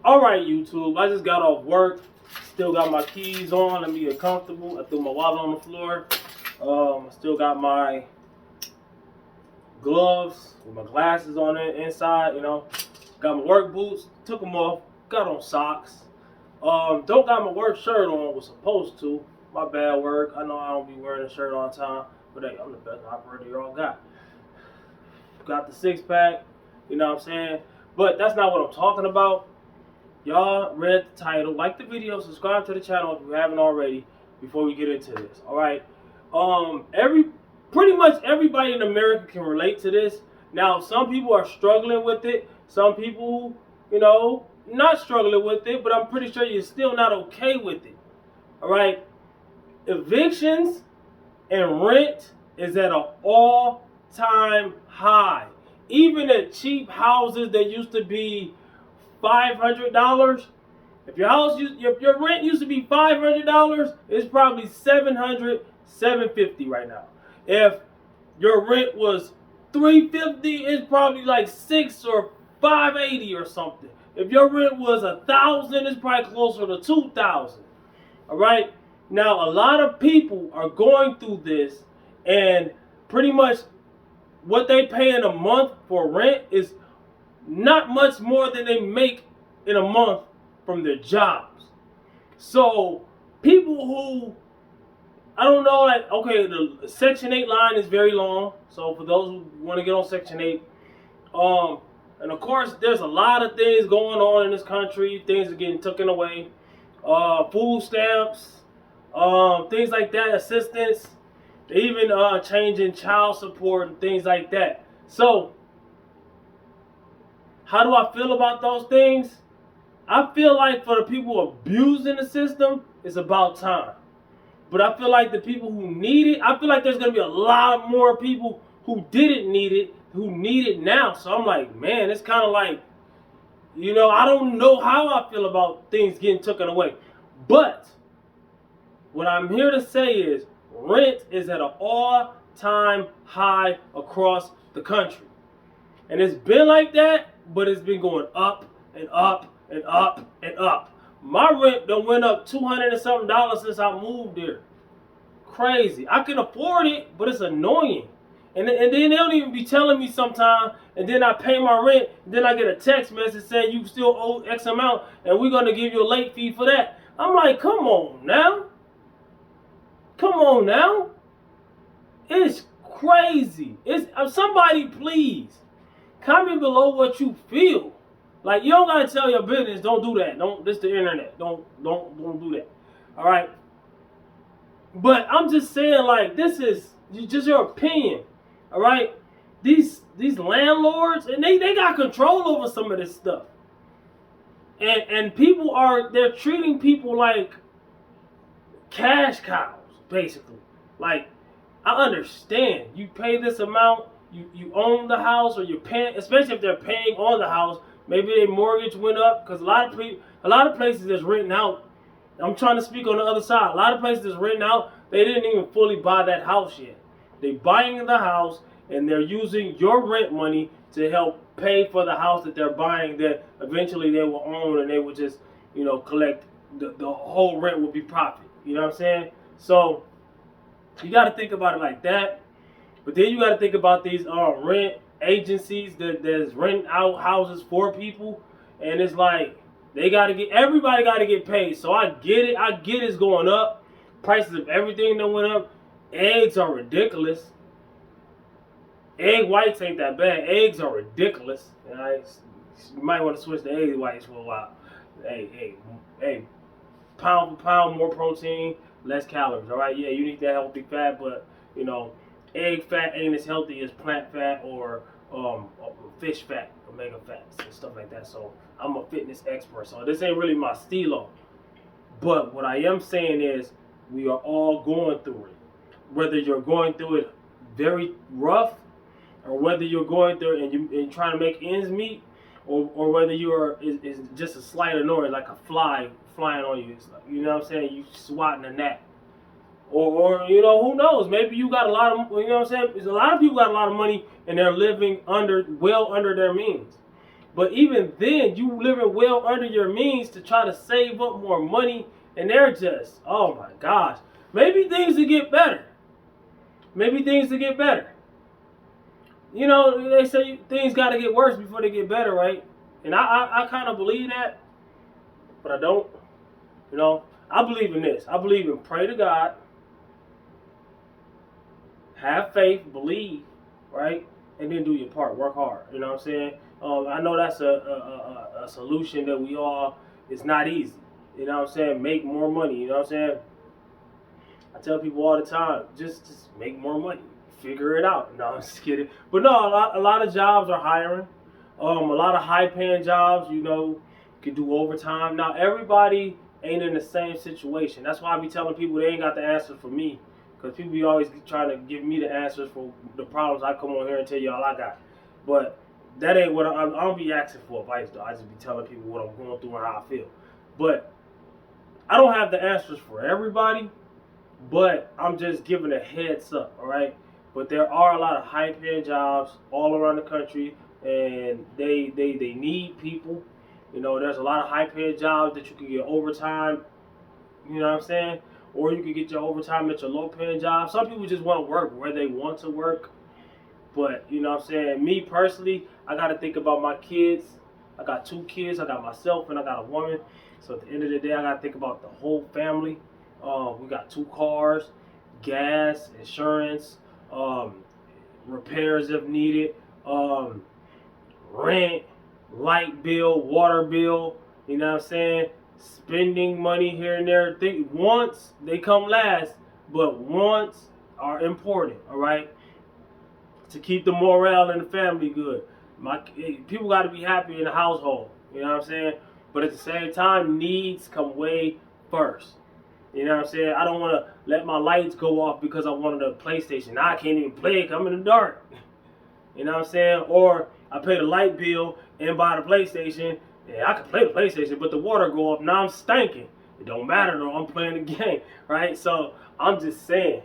Alright, YouTube, I just got off work. Still got my keys on. Let me get comfortable. I threw my wallet on the floor. I still got my gloves with my glasses on it inside, Got my work boots, took them off, got on socks. Don't got my work shirt on, was supposed to. My bad work. I know I don't be wearing a shirt all the time, but hey, I'm the best operator y'all got. Got the six pack, you know what I'm saying? But that's not what I'm talking about. Y'all read the title, like the video, subscribe to the channel if you haven't already before we get into this. Alright. Pretty much everybody in America can relate to this. Now, some people are struggling with it. Some people, not struggling with it, but I'm pretty sure you're still not okay with it. Alright. Evictions and rent is at an all-time high. Even at cheap houses that used to be $500. If your rent used to be $500, it's probably $700, $750 right now. If your rent was $350, it's probably like $6 or $580 or something. If your rent was $1,000, it's probably closer to $2,000. All right. Now a lot of people are going through this, and pretty much what they pay in a month for rent is not much more than they make in a month from their jobs. So people who, I don't know, like, okay, the Section 8 line is very long. So for those who want to get on Section 8, and of course there's a lot of things going on in this country. Things are getting taken away. Food stamps, things like that, assistance, even changing child support and things like that. So how do I feel about those things? I feel like for the people abusing the system, it's about time. But I feel like the people who need it, I feel like there's going to be a lot more people who didn't need it, who need it now. So I'm like, man, it's kind of like, I don't know how I feel about things getting taken away. But what I'm here to say is rent is at an all-time high across the country. And it's been like that, but it's been going up and up and up and up. My rent done went up $200 and something since I moved there. Crazy. I can afford it, but it's annoying. And then they don't even be telling me sometimes, and then I pay my rent, and then I get a text message saying you still owe X amount, and we're going to give you a late fee for that. I'm like, come on now. Come on now. It's crazy. Somebody please comment below what you feel. Like, you don't gotta tell your business. Don't do that. This the internet. Don't do that. All right. But I'm just saying, like, this is just your opinion. All right. These landlords, and they got control over some of this stuff. And they're treating people like cash cows, basically. Like, I understand. You pay this amount, you own the house, or you're paying, especially if they're paying on the house. Maybe their mortgage went up, because a lot of places that's renting out. I'm trying to speak on the other side. A lot of places that's renting out, they didn't even fully buy that house yet. They're buying the house, and they're using your rent money to help pay for the house that they're buying, that eventually they will own, and they will just, collect the whole rent will be profit. You know what I'm saying? So you got to think about it like that. But then you got to think about these rent agencies that's renting out houses for people, and it's like everybody got to get paid. So I get it. It's going up. Prices of everything that went up. Eggs are ridiculous. Egg whites ain't that bad. Eggs are ridiculous. You might want to switch to egg whites for a while. Hey, pound for pound, more protein, less calories. All right, yeah, you need that healthy fat, but egg fat ain't as healthy as plant fat or fish fat, omega fats and stuff like that. So I'm a fitness expert, so this ain't really my stilo. But what I am saying is we are all going through it. Whether you're going through it very rough, or whether you're going through it and you're trying to make ends meet, or whether it's just a slight annoyance, like a fly flying on you. It's like, you know what I'm saying? You swatting a gnat. Or who knows? Maybe you got a lot of, you know what I'm saying? There's a lot of people got a lot of money and they're living well under their means. But even then, you living well under your means to try to save up more money, and they're just, oh my gosh. Maybe things will get better. Maybe things will get better. You know, they say things got to get worse before they get better, right? And I kind of believe that, but I don't. You know, I believe in this. I believe in pray to God, have faith, believe, right? And then do your part. Work hard. You know what I'm saying? I know that's a solution that we all, it's not easy. You know what I'm saying? Make more money. You know what I'm saying? I tell people all the time, just make more money. Figure it out. No, I'm just kidding. But no, a lot of jobs are hiring. A lot of high paying jobs, you know, can do overtime. Now, everybody ain't in the same situation. That's why I be telling people they ain't got the answers for me. Because people be always trying to give me the answers for the problems I come on here and tell y'all I got. But that ain't what I don't be asking for advice, though. I just be telling people what I'm going through and how I feel. But I don't have the answers for everybody. But I'm just giving a heads up, all right? But there are a lot of high-paying jobs all around the country, and they need people. You know, there's a lot of high-paying jobs that you can get overtime, you know what I'm saying? Or you can get your overtime at your low-paying job. Some people just want to work where they want to work. But, you know what I'm saying? Me personally, I got to think about my kids. I got 2 kids. I got myself, and I got a woman. So at the end of the day, I got to think about the whole family. We got 2 cars, gas, insurance, repairs if needed, rent, light bill, water bill, you know what I'm saying? Spending money here and there. Wants, they come last, but wants are important, all right? To keep the morale in the family good. People got to be happy in the household, you know what I'm saying? But at the same time, needs come way first. You know what I'm saying? I don't want to let my lights go off because I wanted a PlayStation. Now I can't even play it because I'm in the dark. You know what I'm saying? Or I pay the light bill and buy the PlayStation. Yeah, I can play the PlayStation, but the water go off. Now I'm stinking. It don't matter though. I'm playing the game, right? So I'm just saying.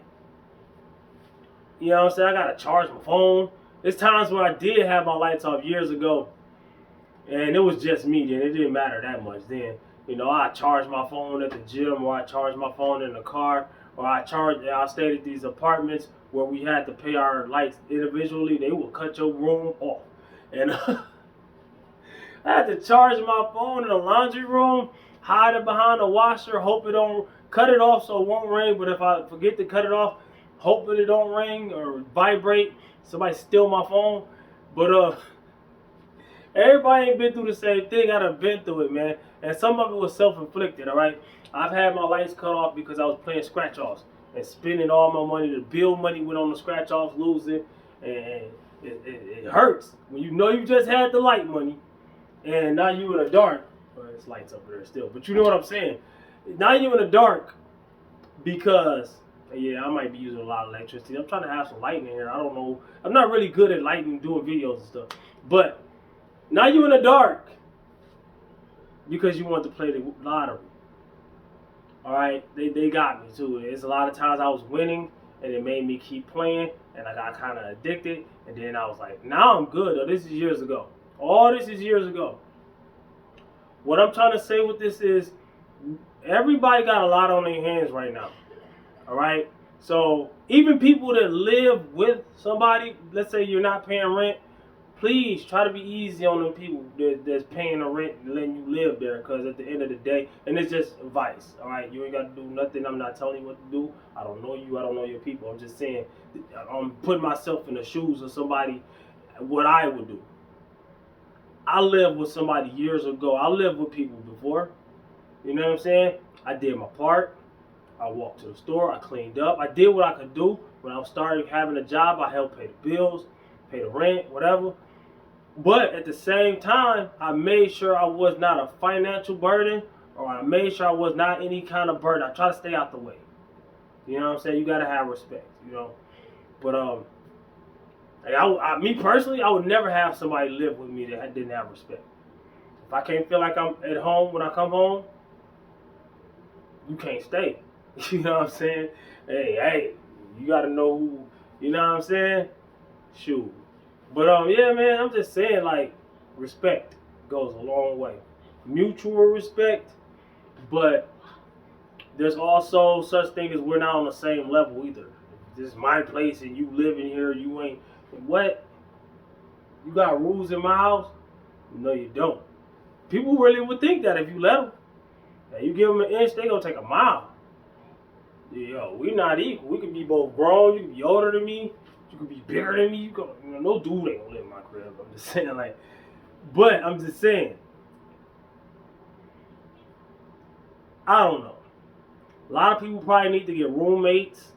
You know what I'm saying? I got to charge my phone. There's times where I did have my lights off years ago. And it was just me then. It didn't matter that much then. You know, I charge my phone at the gym, or I charge my phone in the car, or I stayed at these apartments where we had to pay our lights individually. They will cut your room off. And I had to charge my phone in the laundry room, hide it behind the washer, hope it don't cut it off so it won't ring. But if I forget to cut it off, hope that it don't ring or vibrate. Somebody steal my phone. But everybody ain't been through the same thing. I done been through it, man. And some of it was self-inflicted, all right? I've had my lights cut off because I was playing scratch-offs and spending all my money. The bill money went on the scratch-offs, losing. And it hurts when you know you just had the light money and now you in the dark. Well, it's lights up there still. But you know what I'm saying. Now you in the dark because, yeah, I might be using a lot of electricity. I'm trying to have some lighting in here. I don't know. I'm not really good at lighting, doing videos and stuff. But now you in the dark because you want to play the lottery. All right, they got me too. It's a lot of times I was winning and it made me keep playing and I got kind of addicted. And then I was like, now I'm good. Oh, this is years ago. All this is years ago. What I'm trying to say with this is everybody got a lot on their hands right now. All right, so even people that live with somebody, let's say you're not paying rent, please try to be easy on them people that's paying the rent and letting you live there, because at the end of the day, and it's just advice, all right? You ain't got to do nothing. I'm not telling you what to do. I don't know you. I don't know your people. I'm just saying, I'm putting myself in the shoes of somebody, what I would do. I lived with somebody years ago. I lived with people before. You know what I'm saying? I did my part. I walked to the store. I cleaned up. I did what I could do. When I started having a job, I helped pay the bills, pay the rent, whatever. But at the same time, I made sure I was not a financial burden, or I made sure I was not any kind of burden. I try to stay out the way. You know what I'm saying? You got to have respect, you know. But me personally, I would never have somebody live with me that didn't have respect. If I can't feel like I'm at home when I come home, you can't stay. You know what I'm saying? Hey, you got to know who, you know what I'm saying? Shoot. But yeah, man, I'm just saying, like, respect. goes a long way. Mutual respect, but there's also such thing as we're not on the same level either. This is my place and you live in here, you ain't. What? You got rules in my house? No, you don't. People really would think that if you let them. And you give them an inch, they gonna take a mile. Yo, we're not equal. We could be both grown. You could be older than me. You could be bigger than me. No dude ain't gonna live in my crib. I'm just saying, like, but I'm just saying. I don't know. A lot of people probably need to get roommates.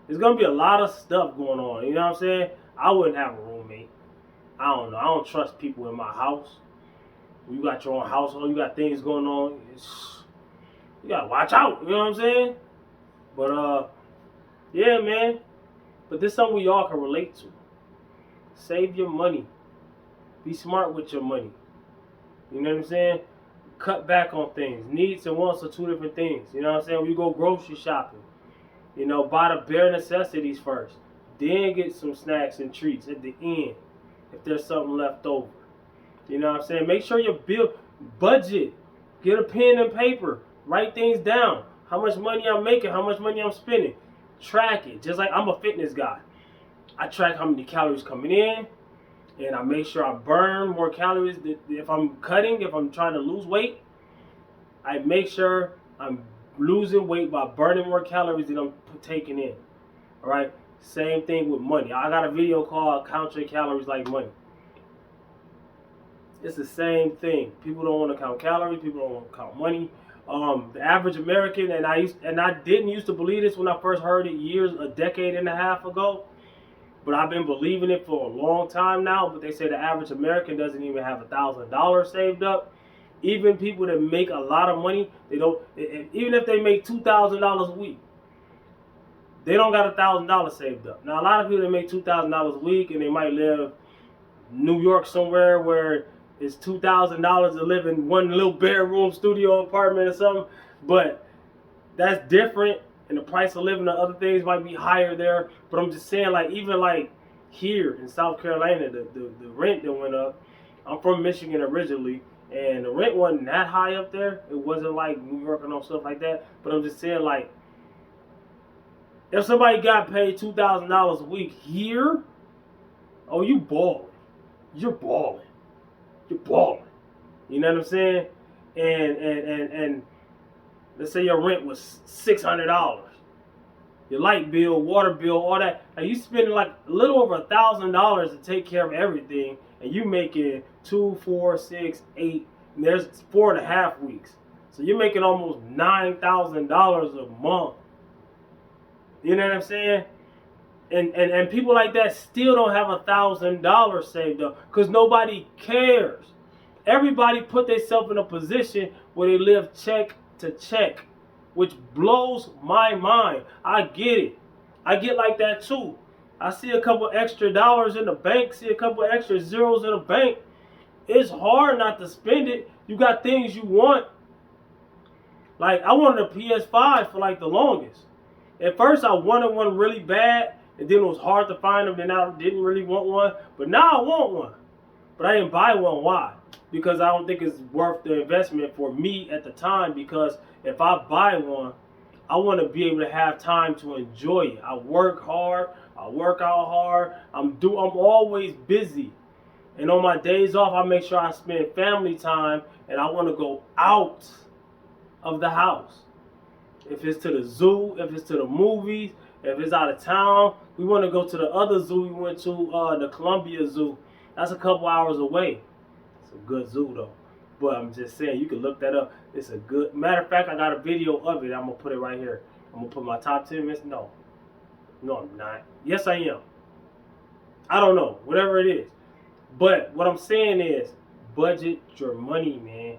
There's gonna be a lot of stuff going on. You know what I'm saying? I wouldn't have a roommate. I don't know. I don't trust people in my house. You got your own household. You got things going on. You gotta watch out. You know what I'm saying? But yeah, man. But this is something we all can relate to. Save your money. Be smart with your money. You know what I'm saying? Cut back on things. Needs and wants are two different things. You know what I'm saying? When you go grocery shopping, you know, buy the bare necessities first. Then get some snacks and treats at the end if there's something left over. You know what I'm saying? Make sure your bill budget. Get a pen and paper. Write things down. How much money I'm making, how much money I'm spending. Track it. Just like I'm a fitness guy. I track how many calories coming in, and I make sure I burn more calories. If I'm cutting, if I'm trying to lose weight, I make sure I'm losing weight by burning more calories than I'm taking in. All right? Same thing with money. I got a video called Count Your Calories Like Money. It's the same thing. People don't want to count calories. People don't want to count money. The average American, and I didn't used to believe this when I first heard it a decade and a half ago, but I've been believing it for a long time now. But they say the average American doesn't even have $1,000 saved up. Even people that make a lot of money, they don't. Even if they make $2,000 a week, they don't got $1,000 saved up. Now a lot of people that make $2,000 a week and they might live New York somewhere where it's $2,000 to live in one little bedroom studio apartment or something, but that's different, and the price of living and other things might be higher there. But I'm just saying, like, even like here in South Carolina, the rent that went up. I'm from Michigan originally, and the rent wasn't that high up there. It wasn't like New York and all stuff like that. But I'm just saying, like, if somebody got paid $2,000 a week here, oh, you balling. You're balling. You're balling. You know what I'm saying? And let's say your rent was $600. Your light bill, water bill, all that. And you spending like a little over $1,000 to take care of everything, and you making 2, 4, 6, 8, and there's 4.5 weeks. So you're making almost $9,000 a month. You know what I'm saying? And people like that still don't have $1,000 saved up because nobody cares. Everybody put themselves in a position where they live check to check, which blows my mind. I get it. I get like that too. I see a couple extra dollars in the bank, see a couple extra zeros in the bank. It's hard not to spend it. You got things you want. Like, I wanted a PS5 for like the longest. At first, I wanted one really bad. And then it was hard to find them, and I didn't really want one. But now I want one. But I didn't buy one. Why? Because I don't think it's worth the investment for me at the time. Because if I buy one, I want to be able to have time to enjoy it. I work hard. I work out hard. I'm always busy. And on my days off, I make sure I spend family time. And I want to go out of the house. If it's to the zoo, if it's to the movies, if it's out of town, we want to go to the other zoo we went to, the Columbia Zoo. That's a couple hours away. It's a good zoo, though. But I'm just saying, you can look that up. It's a good... Matter of fact, I got a video of it. I'm going to put it right here. I'm going to put my top 10 minutes. No, I'm not. Yes, I am. I don't know. Whatever it is. But what I'm saying is, budget your money, man.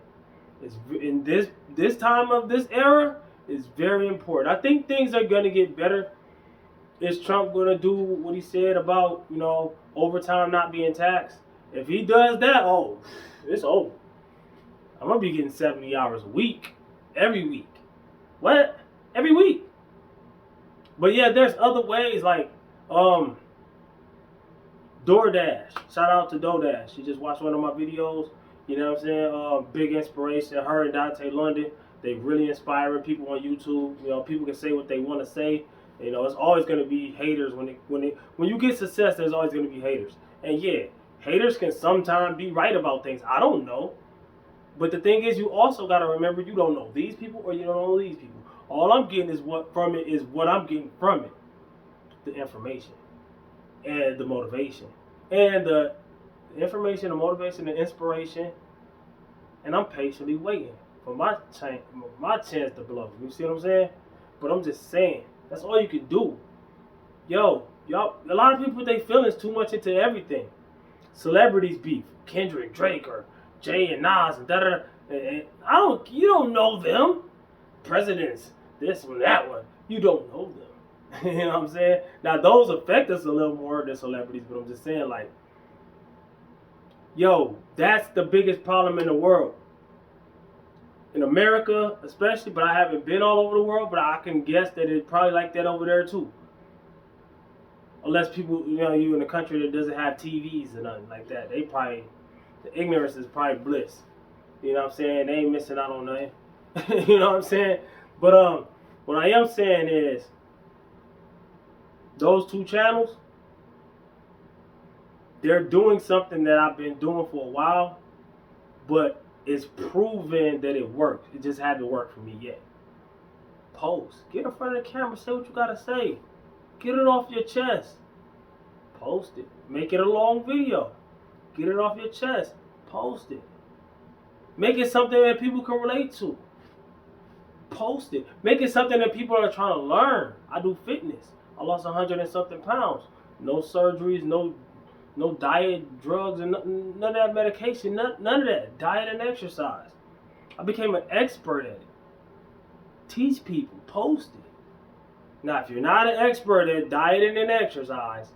It's, in this time of this era, it's very important. I think things are going to get better. Is Trump going to do what he said about, overtime not being taxed? If he does that, oh, it's over. I'm going to be getting 70 hours a week. Every week. What? Every week. But yeah, there's other ways like DoorDash. Shout out to DoorDash. You just watched one of my videos. You know what I'm saying? Big inspiration. Her and Dante London, they really inspiring people on YouTube. You know, people can say what they want to say. You know, it's always going to be haters when you get success. There's always going to be haters, and yeah, haters can sometimes be right about things. I don't know, but the thing is, you also got to remember you don't know these people or you don't know these people. All I'm getting is what I'm getting from it, the information and the motivation and the information, the motivation, the inspiration, and I'm patiently waiting for my chance to blow. You see what I'm saying? But I'm just saying, that's all you can do. Yo, y'all, a lot of people put their feelings too much into everything. Celebrities beef, Kendrick, Drake, or Jay and Nas, and da da. You don't know them. Presidents, this one, that one, you don't know them. You know what I'm saying? Now those affect us a little more than celebrities, but I'm just saying, like, yo, that's the biggest problem in the world. In America, especially, but I haven't been all over the world, but I can guess that it's probably like that over there too. Unless people, you in a country that doesn't have TVs and nothing like that. They probably, the ignorance is probably bliss. You know what I'm saying? They ain't missing out on nothing. You know what I'm saying? But what I am saying is, those two channels, they're doing something that I've been doing for a while, but it's proven that it works. It just hasn't worked for me yet. Post. Get in front of the camera. Say what you gotta say. Get it off your chest. Post it. Make it a long video. Get it off your chest. Post it. Make it something that people can relate to. Post it. Make it something that people are trying to learn. I do fitness. I lost 100 and something pounds. No surgeries, no diet, drugs, and none of that medication, none of that. Diet and exercise. I became an expert at it. Teach people. Post it. Now, if you're not an expert at dieting and exercise,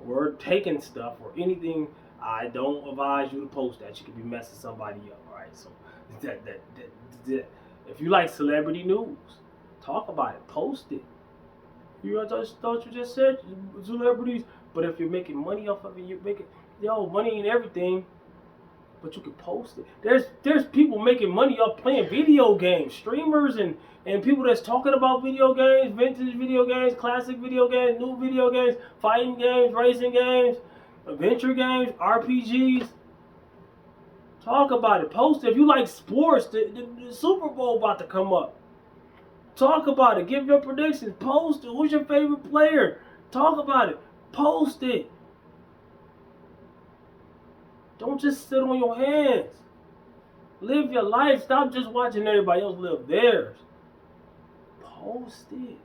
or taking stuff, or anything, I don't advise you to post that. You could be messing somebody up, right? So, if you like celebrity news, talk about it. Post it. You thought you just said celebrities, but if you're making money off of it, you're making money and everything. But you can post it. There's people making money off playing video games, streamers and people that's talking about video games, vintage video games, classic video games, new video games, fighting games, racing games, adventure games, RPGs. Talk about it. Post it. If you like sports, the Super Bowl about to come up. Talk about it. Give your predictions. Post it. Who's your favorite player? Talk about it. Post it. Don't just sit on your hands. Live your life. Stop just watching everybody else live theirs. Post it.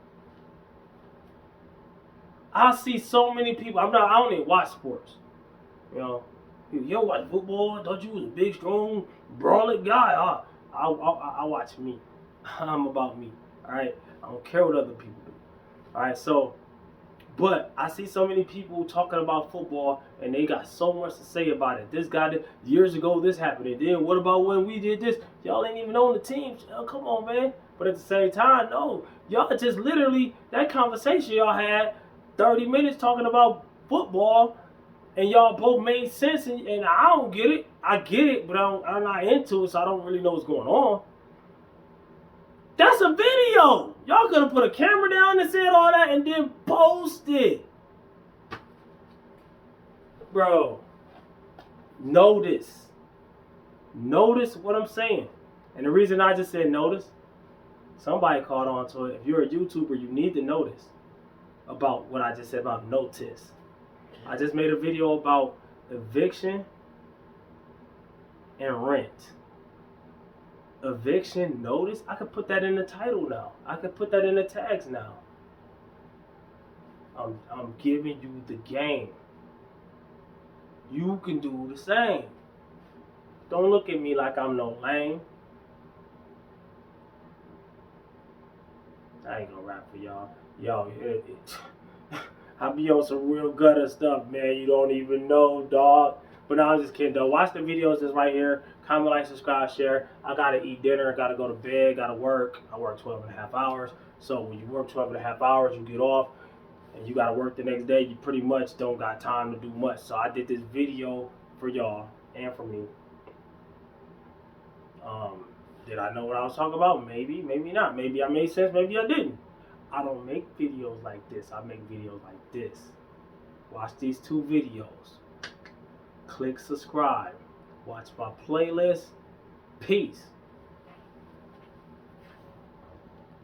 I see so many people. I don't even watch sports. You don't watch football. I thought you was a big, strong, brawling guy. I watch me. I'm about me. All right. I don't care what other people do. All right. So, but I see so many people talking about football, and they got so much to say about it. This guy did years ago. This happened. And then what about when we did this? Y'all ain't even on the team. Come on, man. But at the same time, no. Y'all just literally that conversation y'all had 30 minutes talking about football. And y'all both made sense, and I don't get it. I get it, but I'm not into it, so I don't really know what's going on. That's a video. Y'all could have put a camera down and said all that and then post it. Bro, notice. Notice what I'm saying. And the reason I just said notice, somebody caught on to it. If you're a YouTuber, you need to notice about what I just said about notice. I just made a video about eviction and rent. Eviction notice, I could put that in the title now. I could put that in the tags now. I'm giving you the game. You can do the same. Don't look at me like I'm no lame. I ain't gonna rap for y'all. Yo, I be on some real gutter stuff, man. You don't even know, dog. But no, I'm just kidding, though. Watch the videos that's right here. Comment, like, subscribe, share. I gotta eat dinner. I gotta go to bed. Gotta work. I work 12 and a half hours. So when you work 12 and a half hours, you get off, and you gotta work the next day. You pretty much don't got time to do much. So I did this video for y'all and for me. Did I know what I was talking about? Maybe, maybe not. Maybe I made sense, maybe I didn't. I don't make videos like this. I make videos like this. Watch these 2 videos. Click subscribe. Watch my playlist. Peace.